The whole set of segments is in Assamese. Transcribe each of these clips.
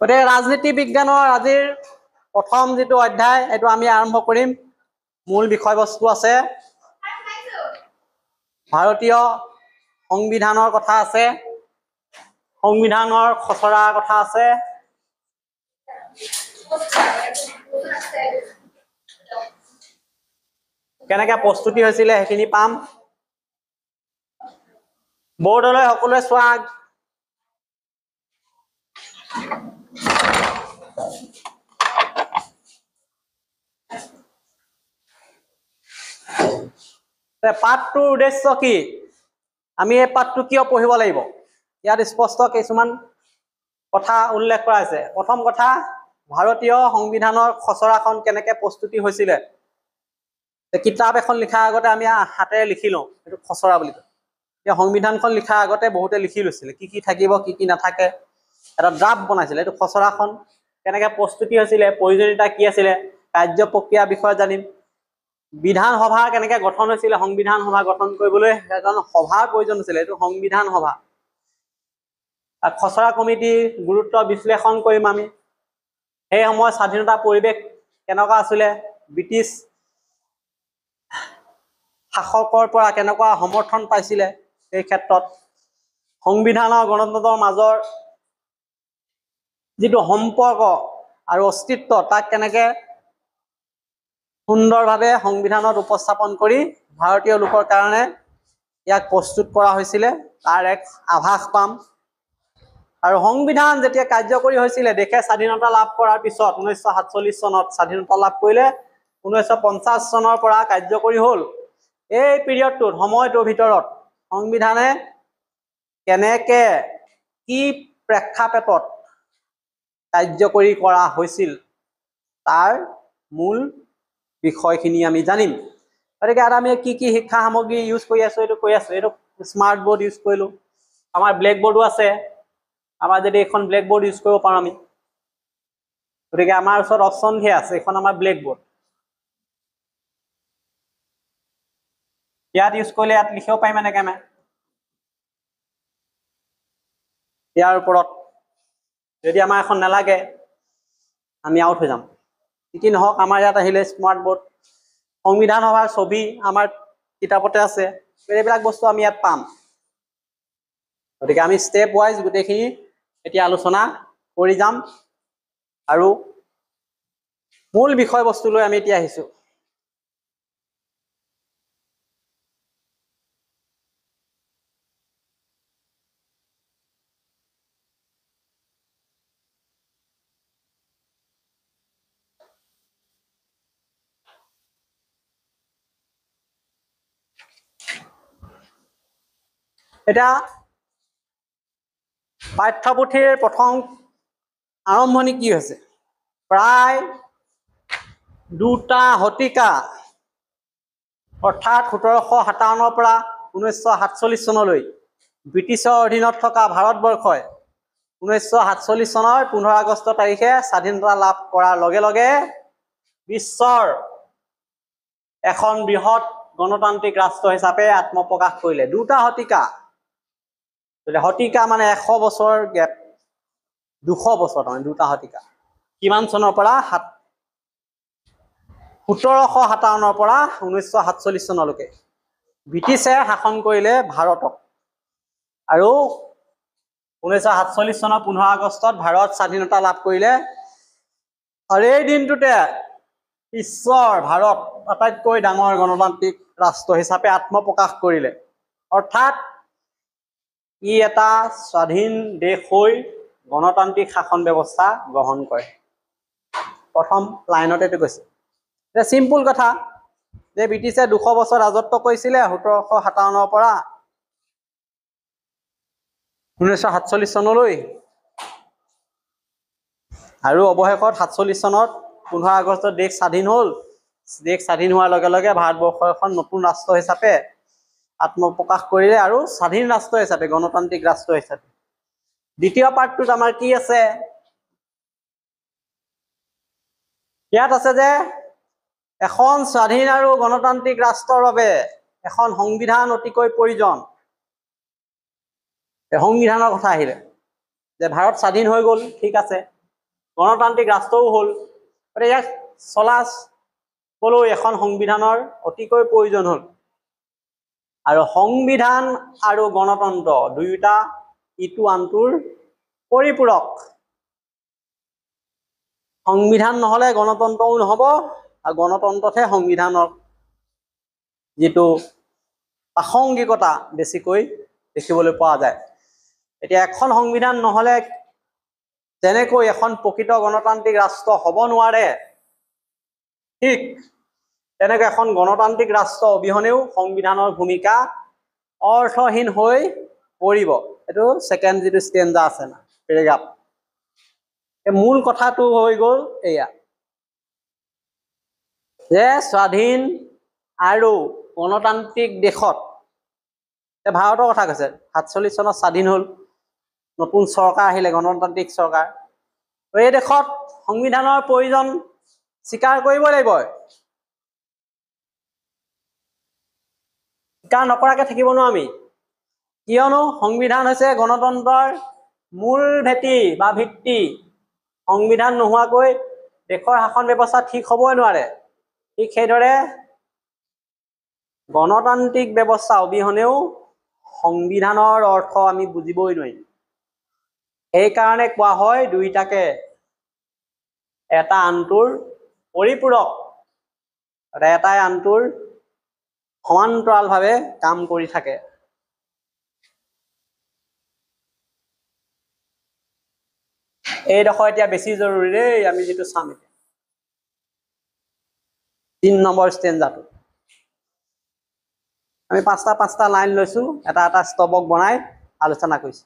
গতিকে ৰাজনীতি বিজ্ঞানৰ আজিৰ প্ৰথম যিটো অধ্যায় এইটো আমি আৰম্ভ কৰিম। মূল বিষয়বস্তু আছে ভাৰতীয় সংবিধানৰ কথা আছে, সংবিধানৰ খচৰাৰ কথা আছে, কেনেকৈ প্ৰস্তুতি হৈছিলে সেইখিনি পাম। বৰ্ডলৈ সকলোৱে চোৱা। পাঠটোৰ উদ্দেশ্য কি? আমি এই পাঠটো কিয় পঢ়িব লাগিব? ইয়াত স্পষ্ট কিছুমান কথা উল্লেখ কৰা হৈছে। প্ৰথম কথা, ভাৰতীয় সংবিধানৰ খচৰাখন কেনেকৈ প্ৰস্তুতি হৈছিলে। কিতাপ এখন লিখাৰ আগতে আমি হাতেৰে লিখি লওঁ, এইটো খচৰা বুলি কয়। এতিয়া সংবিধানখন লিখাৰ আগতে বহুতে লিখি লৈছিলে কি কি থাকিব, কি কি নাথাকে, এটা ড্ৰাফ্ট বনাইছিলে। এইটো খচৰাখন কেনেকৈ প্ৰস্তুতি হৈছিলে, প্ৰয়োজনীয়তা কি আছিলে, কাৰ্য প্ৰক্ৰিয়াৰ বিষয়ে জানিম। বিধান সভা কেনেকৈ গঠন হৈছিলে, সংবিধান সভা গঠন কৰিবলৈ এজন সভাৰ প্ৰয়োজন হৈছিলে, এইটো সংবিধান সভা। খচৰা কমিটিৰ গুৰুত্ব বিশ্লেষণ কৰিম আমি। সেই সময়ত স্বাধীনতা পৰিৱেশ কেনেকুৱা আছিলে, ব্ৰিটিছ শাসকৰ পৰা কেনেকুৱা সমৰ্থন পাইছিলে, সেই ক্ষেত্ৰত সংবিধান আৰু গণতন্ত্ৰৰ মাজৰ যিটো সম্পৰ্ক আৰু অস্তিত্ব তাক কেনেকৈ সুন্দৰভাৱে সংবিধানত উপস্থাপন কৰি ভাৰতীয় লোকৰ কাৰণে ইয়াক প্ৰস্তুত কৰা হৈছিলে তাৰ এক আভাস পাম। আৰু সংবিধান যেতিয়া কাৰ্যকৰী হৈছিলে, দেশে স্বাধীনতা লাভ কৰাৰ পিছত 1947 চনত স্বাধীনতা লাভ কৰিলে, 1950 চনৰ পৰা কাৰ্যকৰী হ'ল। এই পিৰিয়ডটোত, সময়টোৰ ভিতৰত সংবিধানে কেনেকৈ কি প্ৰেক্ষাপটত কাৰ্যকৰী কৰা হৈছিল তাৰ মূল বিষয়খিনি আমি জানিম। গতিকে ইয়াত আমি কি কি শিক্ষা সামগ্ৰী ইউজ কৰি আছো এইটো কৈ আছো। এইটো স্মাৰ্ট বৰ্ড ইউজ কৰিলোঁ, আমাৰ ব্লেক বৰ্ডো আছে। আমাৰ যদি এখন ব্লেক বৰ্ড ইউজ কৰিব পাৰোঁ আমি, গতিকে আমাৰ ওচৰত অপশ্যন ধেৰ আছে। এইখন আমাৰ ব্লেক বৰ্ড, ইয়াত ইউজ কৰিলে ইয়াত লিখিব পাৰিম এনেকৈ আমি। ইয়াৰ ওপৰত যদি আমাৰ এখন নালাগে আমি আউট হৈ যাম। কি নহওক, আমাৰ ইয়াত আহিলে স্মাৰ্ট বৰ্ড, সংবিধান সভাৰ ছবি আমাৰ কিতাপতে আছে। এইবিলাক বস্তু আমি ইয়াত পাম। গতিকে আমি ষ্টেপ ৱাইজ গোটেইখিনি এতিয়া আলোচনা কৰি যাম। আৰু মূল বিষয়বস্তুলৈ আমি এতিয়া আহিছোঁ। এতিয়া পাঠ্যপুথিৰ প্ৰথম আৰম্ভণি কি হৈছে? প্ৰায় 2টা শতিকা, অৰ্থাৎ 1757 পৰা 1947 চনলৈ ব্ৰিটিছৰ অধীনত থকা ভাৰতবৰ্ষই 1947 চনৰ 15 আগষ্ট তাৰিখে স্বাধীনতা লাভ কৰাৰ লগে লগে বিশ্বৰ এখন বৃহৎ গণতান্ত্ৰিক ৰাষ্ট্ৰ হিচাপে আত্মপ্ৰকাশ কৰিলে। 2টা শতিকা, শতিকা মানে 100 বছৰ গেপ, 200 বছৰ তাৰমানে 2টা শতিকা। কিমান চনৰ পৰা? 1757 পৰা 1947 চনলৈকে ব্ৰিটিছে শাসন কৰিলে ভাৰতক। আৰু 1947 চনৰ 15 আগষ্টত ভাৰত স্বাধীনতা লাভ কৰিলে। আৰু এই দিনটোতে বিশ্বৰ ভাৰত আটাইতকৈ ডাঙৰ গণতান্ত্ৰিক ৰাষ্ট্ৰ হিচাপে আত্মপ্ৰকাশ কৰিলে। অৰ্থাৎ ই এটা স্বাধীন দেশ হৈ গণতান্ত্ৰিক শাসন ব্যৱস্থা গ্ৰহণ কৰে। প্ৰথম লাইনতে এইটো কৈছে। এটা চিম্পুল কথা যে ব্ৰিটিছে 200 বছৰ ৰাজত্ব কৰিছিলে 1757 পৰা 1947 চনলৈ। আৰু অৱশেষত 47 চনত 15 আগষ্টত দেশ স্বাধীন হ'ল। দেশ স্বাধীন হোৱাৰ লগে লগে ভাৰতবৰ্ষ এখন নতুন ৰাষ্ট্ৰ হিচাপে আত্মপ্ৰকাশ কৰিলে আৰু স্বাধীন ৰাষ্ট্ৰ হিচাপে, গণতান্ত্ৰিক ৰাষ্ট্ৰ হিচাপে। দ্বিতীয় পাৰ্টটোত আমাৰ কি আছে? ইয়াত আছে যে এখন স্বাধীন আৰু গণতান্ত্ৰিক ৰাষ্ট্ৰৰ বাবে এখন সংবিধান অতিকৈ প্ৰয়োজন। সংবিধানৰ কথা আহিলে যে ভাৰত স্বাধীন হৈ গ'ল, ঠিক আছে, গণতান্ত্ৰিক ৰাষ্ট্ৰও হ'ল। গতিকে ইয়াক চলাবলৈ এখন সংবিধানৰ অতিকৈ প্ৰয়োজন হ'ল। আৰু সংবিধান আৰু গণতন্ত্ৰ দুয়োটা ইটো আনটোৰ পৰিপূৰক। সংবিধান নহ'লে গণতন্ত্ৰও নহ'ব, আৰু গণতন্ত্ৰতহে সংবিধানৰ যিটো প্ৰাসংগিকতা বেছিকৈ দেখিবলৈ পোৱা যায়। এতিয়া এখন সংবিধান নহ'লে যেনেকৈ এখন প্ৰকৃত গণতান্ত্ৰিক ৰাষ্ট্ৰ হ'ব নোৱাৰে, ঠিক তেনেকৈ এখন গণতান্ত্ৰিক ৰাষ্ট্ৰ অবিহনেও সংবিধানৰ ভূমিকা অৰ্থহীন হৈ পৰিব। এইটো ছেকেণ্ড যিটো ষ্টেঞ্জা আছে না পেৰেগ্ৰাফ, মূল কথাটো হৈ গ'ল এয়া যে স্বাধীন আৰু গণতান্ত্ৰিক দেশত, ভাৰতৰ কথা কৈছে, 47 চনত স্বাধীন হ'ল, নতুন চৰকাৰ আহিলে, গণতান্ত্ৰিক চৰকাৰ। এই দেশত সংবিধানৰ প্ৰয়োজন স্বীকাৰ কৰিব লাগিব। স্বীকাৰ নকৰাকৈ থাকিব নোৱাৰো আমি, কিয়নো সংবিধান হৈছে গণতন্ত্ৰৰ মূল ভেটি বা ভিত্তি। সংবিধান নোহোৱাকৈ দেশৰ শাসন ব্যৱস্থা ঠিক হ'বই নোৱাৰে। ঠিক সেইদৰে গণতান্ত্ৰিক ব্যৱস্থা অবিহনেও সংবিধানৰ অৰ্থ আমি বুজিবই নোৱাৰিম। সেইকাৰণে কোৱা হয় দুইটাকে এটা আনটোৰ পৰিপূৰক, এটাই আনটোৰ সমান্তৰালভাৱে কাম কৰি থাকে। এইডোখৰ এতিয়া বেছি জৰুৰী দেই, আমি যিটো চাম এতিয়া 3 নম্বৰ ষ্টেঞ্জাটো। আমি পাঁচটা লাইন লৈছো, এটা স্তবক বনাই আলোচনা কৰিছো।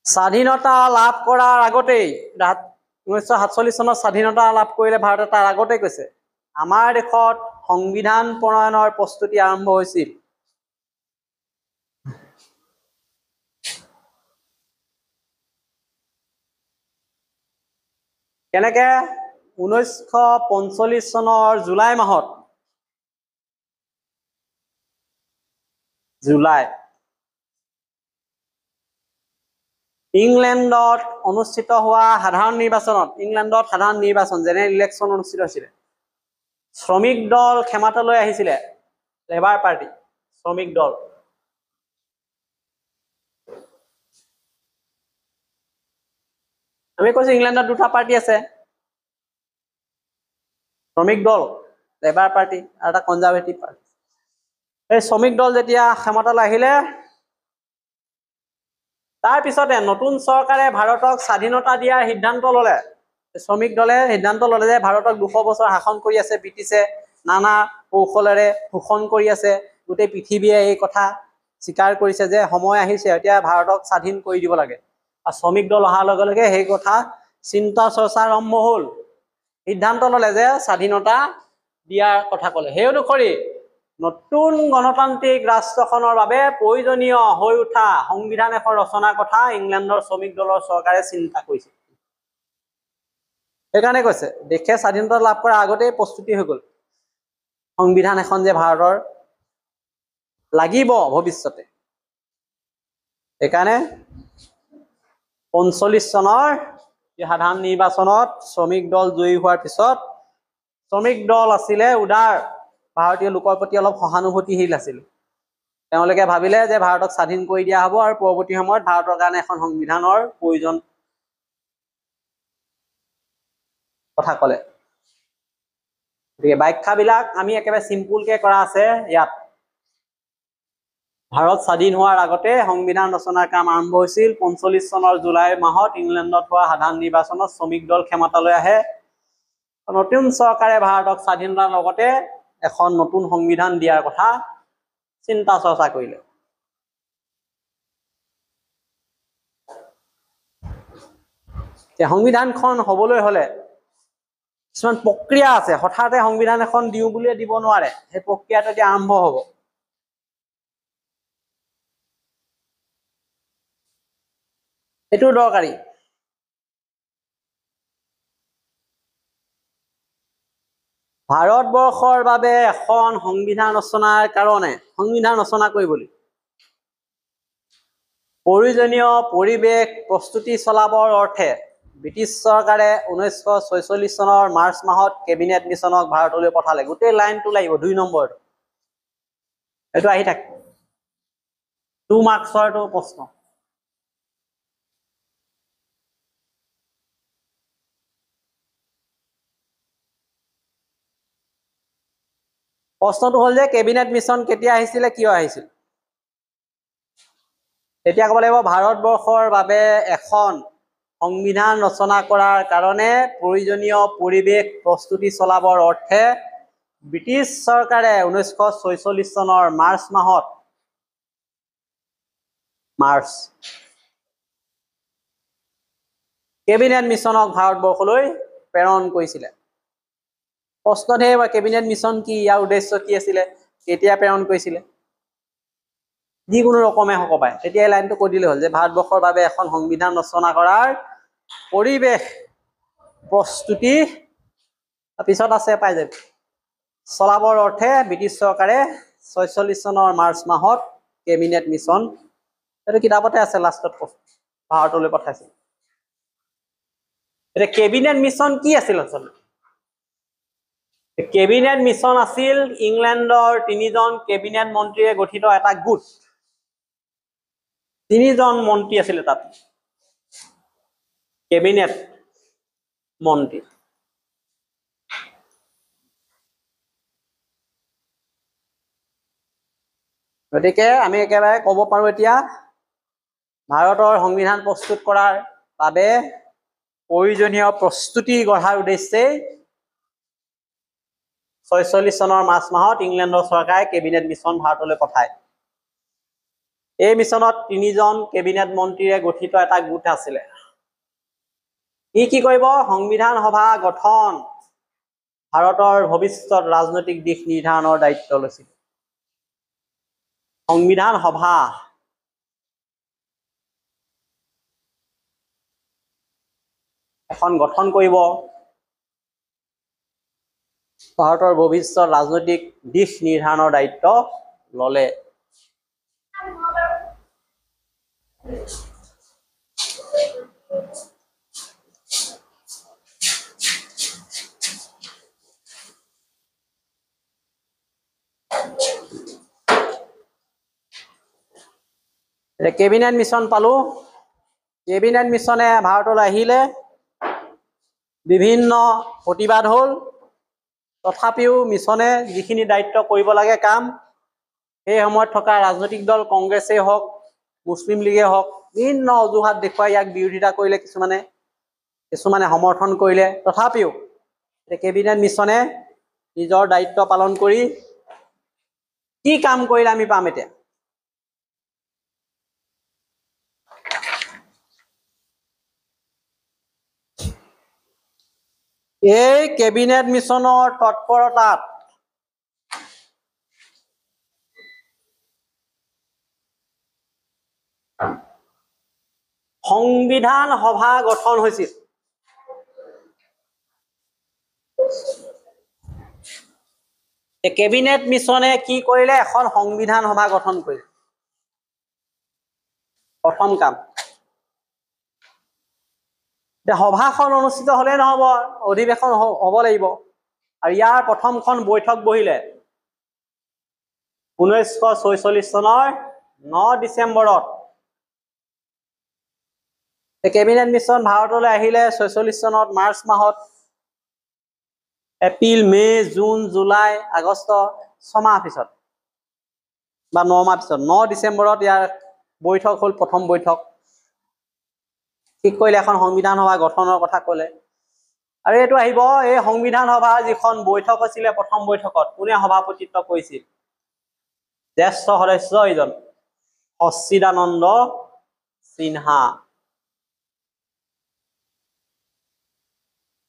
স্বাধীনতা লাভ কৰাৰ আগতেই, 1947 চনত স্বাধীনতা লাভ কৰিলে ভাৰতে, তাৰ আগতেই কৈছে আমাৰ দেশত সংবিধান প্ৰণয়নৰ প্ৰস্তুতি আৰম্ভ হৈছিল। কেনেকে? 1945 চনৰ জুলাই মাহত, ইংলেণ্ডত অনুষ্ঠিত হোৱা সাধাৰণ নিৰ্বাচনত, ইংলেণ্ডত সাধাৰণ নিৰ্বাচন জেনেৰেল ইলেকশ্যন অনুষ্ঠিত হৈছিলে। শ্ৰমিক দল ক্ষমতালৈ আহিছিলে, লেবাৰ পাৰ্টি, শ্ৰমিক দল। আমি কৈছো ইংলেণ্ডত দুটা পাৰ্টি আছে, শ্ৰমিক দল, লেবাৰ পাৰ্টি, আৰু এটা কনজাৰভেটিভ পাৰ্টি। এই শ্ৰমিক দল যেতিয়া ক্ষমতালৈ আহিলে, তাৰ পিছতে নতুন চৰকাৰে ভাৰতক স্বাধীনতা দিয়াৰ সিদ্ধান্ত ললে। শ্ৰমিক দলে সিদ্ধান্ত ললে যে ভাৰতক 200 বছৰ শাসন কৰি আছে ব্ৰিটিছে, নানা কৌশলেৰে শোষণ কৰি আছে। গোটেই পৃথিৱীয়ে এই কথা স্বীকাৰ কৰিছে যে সময় আহিছে এতিয়া ভাৰতক স্বাধীন কৰি দিব লাগে। আৰু শ্ৰমিক দল অহাৰ লগে লগে সেই কথা চিন্তা চৰ্চা আৰম্ভ হ'ল। সিদ্ধান্ত ললে যে স্বাধীনতা দিয়াৰ কথা ক'লে। সেই অনুসৰি নতুন গণতান্ত্ৰিক ৰাষ্ট্ৰখনৰ বাবে প্ৰয়োজনীয় হৈ উঠা সংবিধান এখন ৰচনাৰ কথা ইংলেণ্ডৰ শ্ৰমিক দলৰ চৰকাৰে চিন্তা কৰিছে। সেইকাৰণে কৈছে দেশে স্বাধীনতা লাভ কৰাৰ আগতেই প্ৰস্তুতি হৈ গ'ল, সংবিধান এখন যে ভাৰতৰ লাগিব ভৱিষ্যতে। সেইকাৰণে 45 চনৰ সাধাৰণ নিৰ্বাচনত শ্ৰমিক দল জয়ী হোৱাৰ পিছত, শ্ৰমিক দল আছিলে উদাৰ, ভাৰতীয় লোকৰ প্ৰতি অলপ সহানুভূতিশীল আছিল। তেওঁলোকে ভাবিলে যে ভাৰতক স্বাধীন কৰি দিয়া হ'ব আৰু পৰৱৰ্তী সময়ত ভাৰতৰ কাৰণে এখন সংবিধানৰ প্ৰয়োজন কথা ক'লে। গতিকে ব্যাখ্যাবিলাক আমি একেবাৰে চিম্পুলকে কৰা আছে ইয়াত। ভাৰত স্বাধীন হোৱাৰ আগতে সংবিধান ৰচনাৰ কাম আৰম্ভ হৈছিল। 45 চনৰ জুলাই মাহত ইংলেণ্ডত হোৱা সাধাৰণ নিৰ্বাচনত শ্ৰমিক দল ক্ষমতালৈ আহে। নতুন চৰকাৰে ভাৰতক স্বাধীনতাৰ লগতে এখন নতুন সংবিধান দিয়াৰ কথা চিন্তা চৰ্চা কৰিলে। সংবিধানখন হবলৈ হলে কিছুমান প্ৰক্ৰিয়া আছে, হঠাতে সংবিধান এখন দিওঁ বুলিয়ে দিব নোৱাৰে। সেই প্ৰক্ৰিয়াটো এতিয়া আৰম্ভ হ'ব। এইটো দৰকাৰী। ভাৰতবৰ্ষৰ বাবে এখন সংবিধান ৰচনাৰ কাৰণে, সংবিধান ৰচনা কৰিবলৈ প্ৰয়োজনীয় পৰিৱেশ প্ৰস্তুতি চলাবৰ অৰ্থে ব্ৰিটিছ চৰকাৰে 1946 চনৰ মাৰ্চ মাহত কেবিনেট মিছনক ভাৰতলৈ পঠালে। গোটেই লাইনটো লাগিব 2 নম্বৰটো। এইটো আহি থাকে 2 মাৰ্কছৰটো প্ৰশ্ন। প্ৰশ্নটো হ'ল যে কেবিনেট মিছন কেতিয়া আহিছিলে, কিয় আহিছিল? তেতিয়া ক'ব লাগিব ভাৰতবৰ্ষৰ বাবে এখন সংবিধান ৰচনা কৰাৰ কাৰণে প্ৰয়োজনীয় পৰিৱেশ প্ৰস্তুতি চলাবৰ অৰ্থে ব্ৰিটিছ চৰকাৰে 1946 চনৰ মাৰ্চ মাহত কেবিনেট মিছনক ভাৰতবৰ্ষলৈ প্ৰেৰণ কৰিছিলে। প্ৰশ্নত হে কেবিনেট মিছন কি, ইয়াৰ উদ্দেশ্য কি আছিলে, কেতিয়া প্ৰেৰণ কৰিছিলে, যিকোনো ৰকমে হ'ব পাৰে। তেতিয়া এই লাইনটো কৈ দিলে হ'ল যে ভাৰতবৰ্ষৰ বাবে এখন সংবিধান ৰচনা কৰাৰ পৰিৱেশ প্ৰস্তুতি পিছত আছে পাই যাব চলাবৰ অৰ্থে ব্ৰিটিছ চৰকাৰে 46 চনৰ মাৰ্চ মাহত কেবিনেট মিছন, এইটো কিতাপতে আছে, লাষ্টত ভাৰতলৈ পঠাইছিল। এতিয়া কেবিনেট মিছন কি আছিল আচলতে? কেবিনেট মিছন আছিল ইংলেণ্ডৰ 3জন কেবিনেট মন্ত্ৰীয়ে গঠিত এটা গোট। 3জন মন্ত্ৰী আছিলে তাত, কেবিনেট মন্ত্ৰী। গতিকে আমি একেবাৰে ক'ব পাৰো এতিয়া ভাৰতৰ সংবিধান প্ৰস্তুত কৰাৰ বাবে প্ৰয়োজনীয় প্ৰস্তুতি গঢ়াৰ উদ্দেশ্যে 46 চনৰ মাৰ্চ মাহত ইংলেণ্ডৰ চৰকাৰে কেবিনেট মিছন ভাৰতলৈ পঠায়। এই মিছনত 3জন কেবিনেট মন্ত্ৰীৰে গঠিত এটা গোট আছিলে। ই কি কৰিব? সংবিধান সভা গঠন, ভাৰতৰ ভৱিষ্যত ৰাজনৈতিক দিশ নিৰ্ধাৰণৰ দায়িত্ব লৈছিল। সংবিধান সভা এখন গঠন কৰিব, ভাৰতৰ ভৱিষ্যত ৰাজনৈতিক দিশ নিৰ্ধাৰণৰ দায়িত্ব ললে। কেবিনেট মিছন পালো। কেবিনেট মিছনে ভাৰতলৈ আহিলে, বিভিন্ন প্ৰতিবাদ হ'ল, তথাপিও মিছনে যিখিনি দায়িত্ব কৰিব লাগে কাম, সেই সময়ত থকা ৰাজনৈতিক দল কংগ্ৰেছেই হওক, মুছলিম লীগে হওক, বিভিন্ন অজুহাত দেখুৱাই ইয়াক বিৰোধিতা কৰিলে, কিছুমানে সমৰ্থন কৰিলে। তথাপিও কেবিনেট মিছনে নিজৰ দায়িত্ব পালন কৰি কি কাম কৰিলে আমি পাম এতিয়া। এই কেবিনেট মিছনৰ তৎপৰতাত সংবিধান সভা গঠন হৈছিল। কেবিনেট মিছনে কি কৰিলে? এখন সংবিধান সভা গঠন কৰিলে। প্ৰথম কাম। সভাখন অনুষ্ঠিত হলে নহব, অধিৱেশন হব লাগিব। আৰু ইয়াৰ প্ৰথমখন বৈঠক বহিলে 1946 চনৰ 9 ডিচেম্বৰত। কেবিনেট মিছন ভাৰতলৈ আহিলে 46 চনত মাৰ্চ মাহত। এপ্ৰিল, মে, জুন, জুলাই, আগষ্ট 6 মাহ পিছত বা 9 মাহ পিছত 9 ডিচেম্বৰত ইয়াৰ বৈঠক হ'ল, প্ৰথম বৈঠক। ঠিক কৰিলে, এখন সংবিধান সভা গঠনৰ কথা ক'লে। আৰু এইটো আহিব, এই সংবিধান সভাৰ যিখন বৈঠক হৈছিলে, প্ৰথম বৈঠকত কোনে সভাপতিত্ব কৰিছিল? জ্যেষ্ঠ সদস্য এইজন, সচ্চিদানন্দ সিনহা।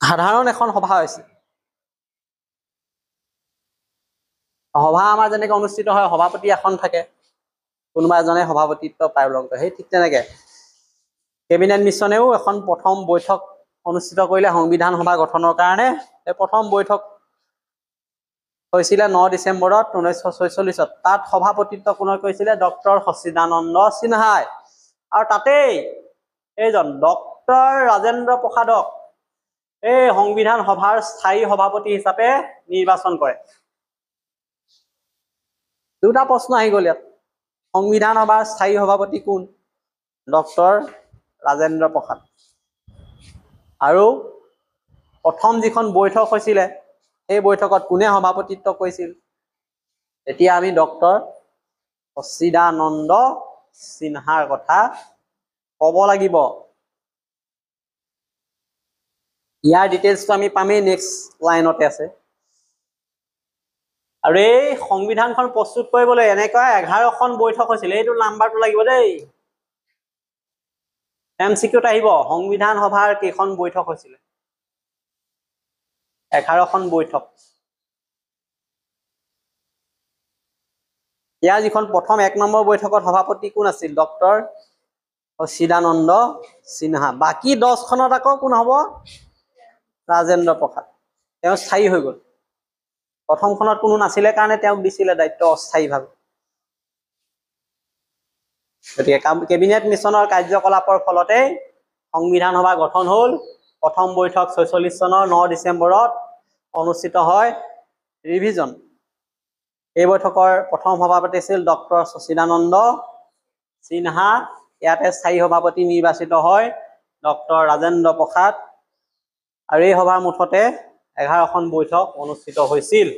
সাধাৰণ এখন সভা হৈছিল। সভা আমাৰ যেনেকে অনুষ্ঠিত হয়, সভাপতি এখন থাকে, কোনোবা এজনে সভাপতিত্ব পালন কৰে, সেই ঠিক তেনেকে কেবিনেট মিছনেও এখন প্ৰথম বৈঠক অনুষ্ঠিত কৰিলে সংবিধান সভা গঠনৰ কাৰণে। এই প্ৰথম বৈঠক হৈছিলে 9 ডিচেম্বৰত 1946। তাত সভাপতিত্ব কোনে কৰিছিলে? ডক্টৰ সচ্চিদানন্দ সিনহাই। আৰু তাতেই এইজন ডক্টৰ ৰাজেন্দ্ৰ প্ৰসাদক এই সংবিধান সভাৰ স্থায়ী সভাপতি হিচাপে নিৰ্বাচন কৰে। দুটা প্ৰশ্ন আহি গ'ল ইয়াত। সংবিধান সভাৰ স্থায়ী সভাপতি কোন? ডক্টৰ ৰাজেন্দ্ৰ প্ৰসাদ। আৰু প্ৰথম যিখন বৈঠক হৈছিলে সেই বৈঠকত কোনে সভাপতিত্ব কৰিছিল? এতিয়া আমি ডক্টৰ সচিদানন্দ সিনহাৰ কথা ক'ব লাগিব। ইয়াৰ ডিটেইলছটো আমি পামেই নেক্সট লাইনতে আছে। আৰু এই সংবিধানখন প্ৰস্তুত কৰিবলৈ এনেকুৱা 11খন বৈঠক হৈছিল। এইটো নাম্বাৰটো লাগিব দেই। MCQত আহিব সংবিধান সভাৰ কেইখন বৈঠক হৈছিলে? 11খন বৈঠক। ইয়াৰ যিখন প্ৰথম 1 নম্বৰ বৈঠকত সভাপতি কোন আছিল? ডক্টৰ সচিদানন্দ সিনহা। বাকী 10খনত আকৌ কোন হ'ব? ৰাজেন্দ্ৰ প্ৰসাদ। তেওঁ স্থায়ী হৈ গ'ল। প্ৰথমখনত কোনো নাছিলে কাৰণে তেওঁক দিছিলে দায়িত্ব অস্থায়ীভাৱে। গতিকে কেবিনেট মিছনৰ কাৰ্যকলাপৰ ফলতে সংবিধান সভা গঠন হ'ল। প্ৰথম বৈঠক 46 চনৰ 9 ডিচেম্বৰত অনুষ্ঠিত হয়। ৰিভিজন। এই বৈঠকৰ প্ৰথম সভাপতি আছিল ডক্টৰ সচিদানন্দ সিনহা। ইয়াতে স্থায়ী সভাপতি নিৰ্বাচিত হয় ডক্টৰ ৰাজেন্দ্ৰ প্ৰসাদ। আৰু এই সভাৰ মুঠতে 11খন বৈঠক অনুষ্ঠিত হৈছিল।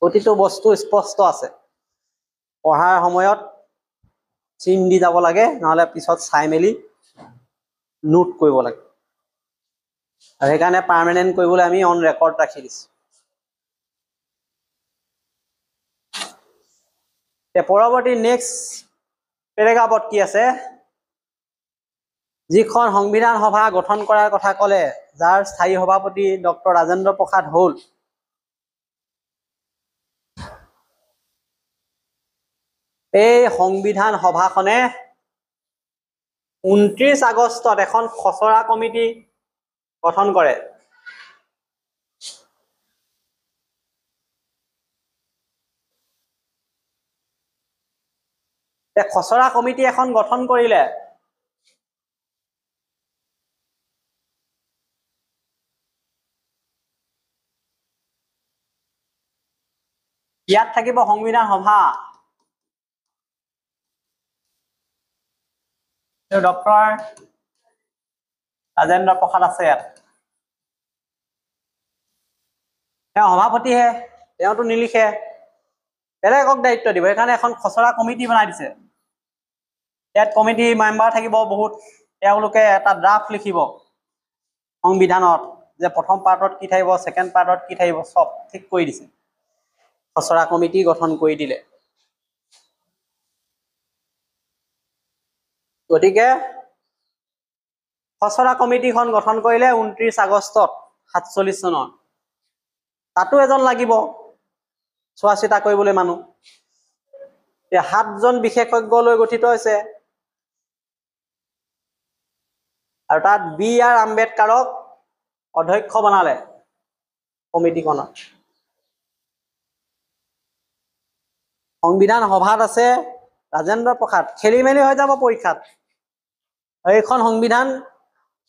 প্ৰতিটো বস্তু স্পষ্ট আছে। পঢ়াৰ সময়ত চিন দি যাব লাগে, নহ'লে পিছত চাই মেলি নোট কৰিব লাগে। আৰু সেইকাৰণে পাৰ্মানেণ্ট কৰিবলৈ আমি অন ৰেকৰ্ড ৰাখি দিছোঁ। পৰৱৰ্তী নেক্সট পেৰেগ্ৰাফত কি আছে? যিখন সংবিধান সভা গঠন কৰাৰ কথা ক'লে, যাৰ স্থায়ী সভাপতি ডক্টৰ ৰাজেন্দ্ৰ প্ৰসাদ হ'ল, এই সংবিধান সভাখনে 29 আগষ্টত এখন খচৰা কমিটি গঠন কৰে। খচৰা কমিটি এখন গঠন কৰিলে ইয়াত থাকিব সংবিধান সভা। ডক্টৰ ৰাজেন্দ্ৰ প্ৰসাদ আছে ইয়াত। তেওঁ সভাপতিহে, তেওঁতো নিলিখে, বেলেগক দায়িত্ব দিব। সেইকাৰণে এখন খচৰা কমিটি বনাই দিছে। ইয়াত কমিটি মেম্বাৰ থাকিব বহুত। তেওঁলোকে এটা ড্ৰাফ্ট লিখিব সংবিধানত, যে প্ৰথম পাৰ্টত কি থাকিব, ছেকেণ্ড পাৰ্টত কি থাকিব, চব ঠিক কৰি দিছে। খচৰা কমিটি গঠন কৰি দিলে। গতিকে খচৰা কমিটিখন গঠন কৰিলে 29 আগষ্টত 47 চনৰ। তাতো এজন লাগিব চোৱা চিতা কৰিবলৈ মানুহ। 7জন বিশেষজ্ঞ লৈ গঠিত হৈছে। আৰু তাত BR আম্বেদকাৰক অধ্যক্ষ বনালে কমিটিখনত। সংবিধান সভাত আছে ৰাজেন্দ্ৰ প্ৰসাদ। খেলি মেলি হৈ যাব পৰীক্ষাত। এইখন সংবিধান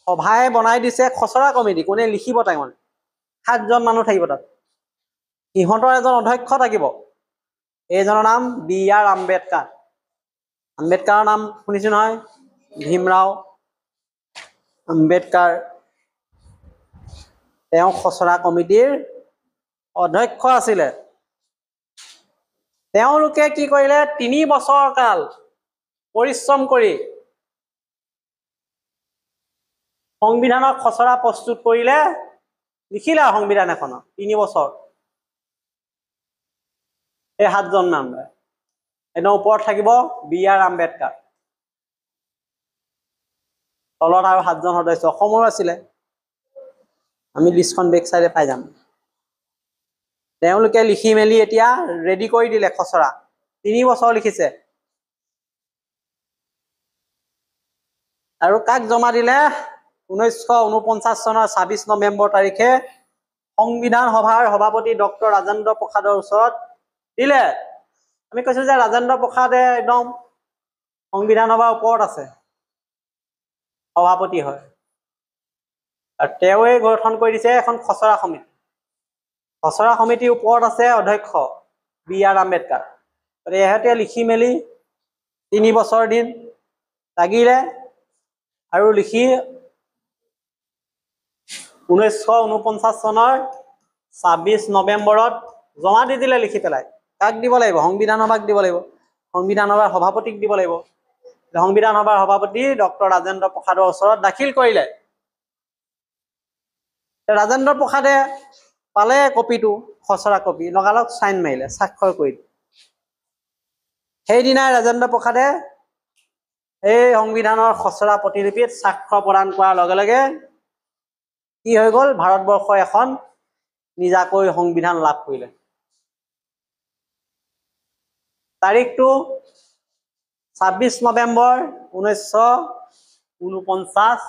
সভাই বনাই দিছে খচৰা কমিটি। কোনে লিখিব? তাই মানে 7জন মানুহ থাকিব তাত। সিহঁতৰ এজন অধ্যক্ষ থাকিব। এইজনৰ নাম BR আম্বেদকাৰ। আম্বেদকাৰৰ নাম শুনিছো নহয়, ভীমৰাও আম্বেদকাৰ। তেওঁ খচৰা কমিটিৰ অধ্যক্ষ আছিলে। তেওঁলোকে কি কৰিলে? 3 বছৰ কাল পৰিশ্ৰম কৰি সংবিধানৰ খচৰা প্ৰস্তুত কৰিলে, লিখিলে সংবিধান এখনত 3 বছৰ। এই 7জন মানুহ। এনে ওপৰত থাকিব BR আম্বেদকাৰ, তলত আৰু 7জন সদস্য। অসমৰো আছিলে, আমি লিষ্টখন বেক চাইডে পাই যাম। তেওঁলোকে লিখি মেলি এতিয়া ৰেডি কৰি দিলে খচৰা। 3 বছৰ লিখিছে। আৰু কাক জমা দিলে? 1949 চনৰ 26 নৱেম্বৰ তাৰিখে সংবিধান সভাৰ সভাপতি ডক্টৰ ৰাজেন্দ্ৰ প্ৰসাদৰ ওচৰত দিলে। আমি কৈছো যে ৰাজেন্দ্ৰ প্ৰসাদে একদম সংবিধান সভাৰ ওপৰত আছে। সভাপতি হয় আৰু তেওঁৱে গঠন কৰি দিছে এখন খচৰা সমিতি। খচৰা সমিতিৰ ওপৰত আছে অধ্যক্ষ B.R. আম্বেদকাৰ। ইহঁতে লিখি মেলি 3 বছৰ দিন লাগিলে আৰু লিখি 1949 চনৰ 26 নৱেম্বৰত জমা দি দিলে লিখি পেলাই। কাক দিব লাগিব? সংবিধান সভাক দিব লাগিব। সংবিধান সভাৰ সভাপতিক দিব লাগিব। সংবিধান সভাৰ সভাপতি ডক্টৰ ৰাজেন্দ্ৰ প্ৰসাদৰ ওচৰত দাখিল কৰিলে। ৰাজেন্দ্ৰ প্ৰসাদে পালে কপিটো, খচৰা কপি, লগালগ চাইন মাৰিলে, স্বাক্ষৰ কৰিলে। সেইদিনাই ৰাজেন্দ্ৰ প্ৰসাদে এই সংবিধানৰ খচৰা প্ৰতিলিপিত স্বাক্ষৰ প্ৰদান কৰাৰ লগে লগে কি হৈ গ'ল? ভাৰতবৰ্ষ এখন নিজাকৈ সংবিধান লাভ কৰিলে। তাৰিখটো 26 নৱেম্বৰ 1949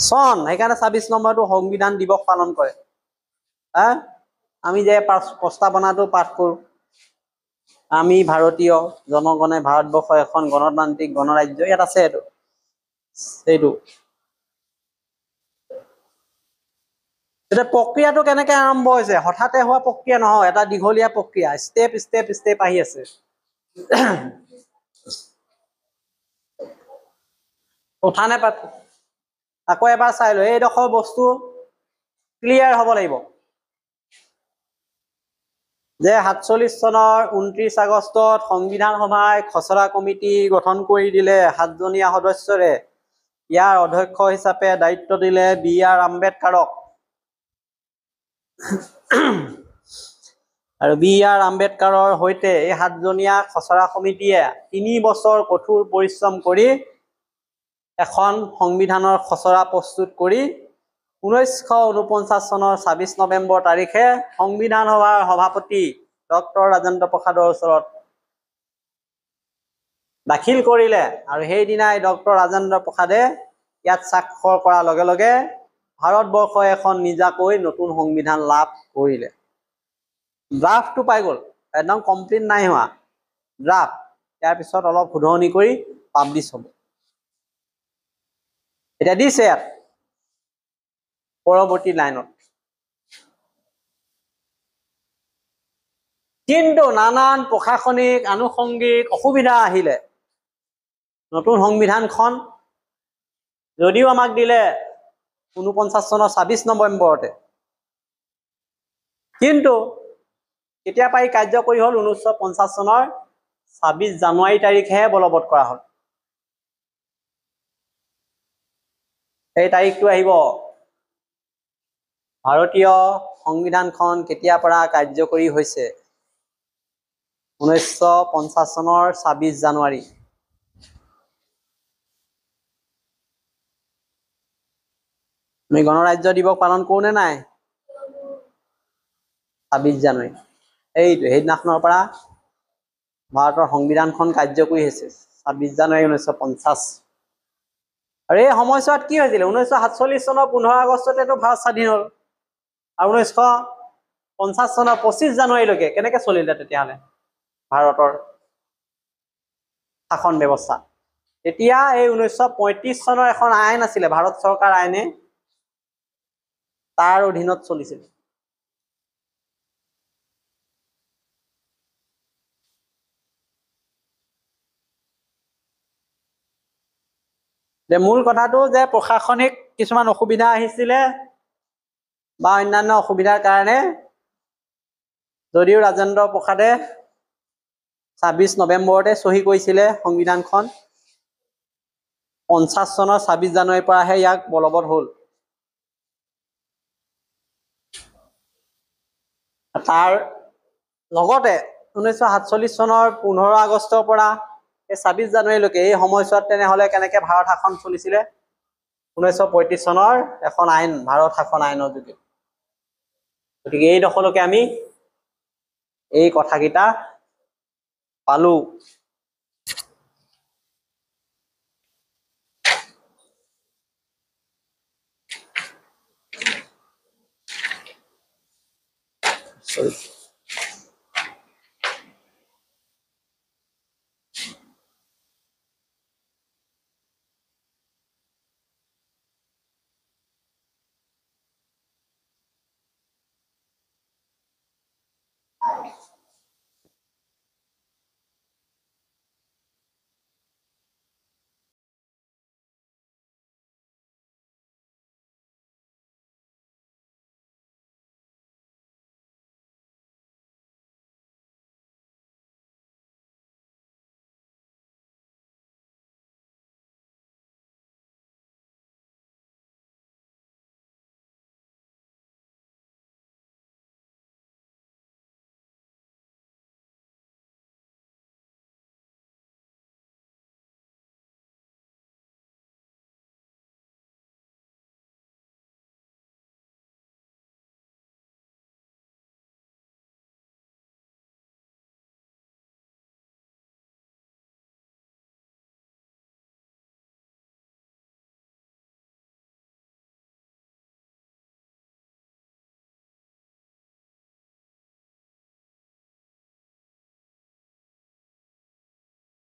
চন। সেইকাৰণে 26 নম্বৰটো সংবিধান দিৱস পালন কৰে। আমি যে প্ৰস্তাৱনাটো পাঠ কৰোঁ, আমি ভাৰতীয় জনগণে ভাৰতবৰ্ষ এখন গণতান্ত্ৰিক গণৰাজ্য, ইয়াত আছে সেইটো। এতিয়া প্ৰক্ৰিয়াটো কেনেকে আৰম্ভ হৈছে? হঠাতে হোৱা প্ৰক্ৰিয়া নহয়, এটা দীঘলীয়া প্ৰক্ৰিয়া, ষ্টেপ আহি আছে। উঠা নে পাত? আকৌ এবাৰ চাই লৈ এইডোখৰ বস্তু ক্লিয়াৰ হ'ব লাগিব যে 47 চনৰ 29 আগষ্টত সংবিধান সভাই খচৰা কমিটি গঠন কৰি দিলে 7জনীয়া সদস্যৰে। ইয়াৰ অধ্যক্ষ হিচাপে দায়িত্ব দিলে B.R. আম্বেদকাৰক। আৰু B.R. আম্বেদকাৰৰ সৈতে এই 7জনীয়া খচৰা সমিতিয়ে 3 বছৰ কঠোৰ পৰিশ্ৰম কৰি এখন সংবিধানৰ খচৰা প্ৰস্তুত কৰি 1949 চনৰ 26 নৱেম্বৰ তাৰিখে সংবিধান সভাৰ সভাপতি ডক্টৰ ৰাজেন্দ্ৰ প্ৰসাদৰ ওচৰত দাখিল কৰিলে। আৰু সেইদিনাই ডক্টৰ ৰাজেন্দ্ৰ প্ৰসাদে ইয়াত স্বাক্ষৰ কৰাৰ লগে লগে ভাৰতবৰ্ষই এখন নিজাকৈ নতুন সংবিধান লাভ কৰিলে। ড্ৰাফ্টটো পাই গ'ল, একদম কমপ্লিট নাই হোৱা ড্ৰাফ্ট। ইয়াৰ পিছত অলপ শুধৰণি কৰি পাব্লিছ হ'ব। এতিয়া দিছে ইয়াত পৰৱৰ্তী লাইনত। কিন্তু নানান প্ৰশাসনিক আনুষংগিক অসুবিধা আহিলে। নতুন সংবিধানখন যদিও আমাক দিলে 49 চনৰ 26 নৱেম্বৰতে, কিন্তু কেতিয়া পাই কাৰ্যকৰী হ'ল? 1950 চনৰ 26 জানুৱাৰী তাৰিখেহে বলবৎ কৰা হ'ল। এই তাৰিখটো আহিব, ভাৰতীয় সংবিধানখন কেতিয়াৰ পৰা কাৰ্যকৰী হৈছে? 1950 চনৰ 26 জানুৱাৰী। আমি গণৰাজ্য দিৱস পালন কৰোঁ নে নাই? 26 জানুৱাৰী। সেইদিনাখনৰ পৰা ভাৰতৰ সংবিধানখন কাৰ্যকৰী হৈছে, 26 জানুৱাৰী 1950। আৰু এই সময়ছোৱাত কি হৈছিলে? 1947 চনৰ 15 আগষ্টতেতো ভাৰত স্বাধীন হ'ল। আৰু 1950 চনৰ 25 জানুৱাৰীলৈকে কেনেকে চলিলে তেতিয়াহ'লে ভাৰতৰ শাসন ব্যৱস্থা? তেতিয়া এই 1935 চনৰ এখন আইন আছিলে, ভাৰত চৰকাৰ আইনে, তাৰ অধীনত চলিছিল। মূল কথাটো যে প্ৰশাসনিক কিছুমান অসুবিধা আহিছিলে বা অন্যান্য অসুবিধাৰ কাৰণে যদিও ৰাজেন্দ্ৰ প্ৰসাদে 26 নৱেম্বৰতে চহী কৰিছিলে সংবিধানখন, 50 চনৰ 26 জানুৱাৰীৰ পৰাহে ইয়াক বলবৎ হ'ল। তাৰ লগতে 1947 চনৰ 15 আগষ্টৰ পৰা 26 জানুৱাৰীলৈকে এই সময়ছোৱাত তেনেহ'লে কেনেকে ভাৰত শাসন চলিছিলে? 1935 চনৰ এখন আইন, ভাৰত শাসন আইনৰ যোগেদি। গতিকে এই দশলৈকে আমি এই কথাকেইটা পালো। Sorry.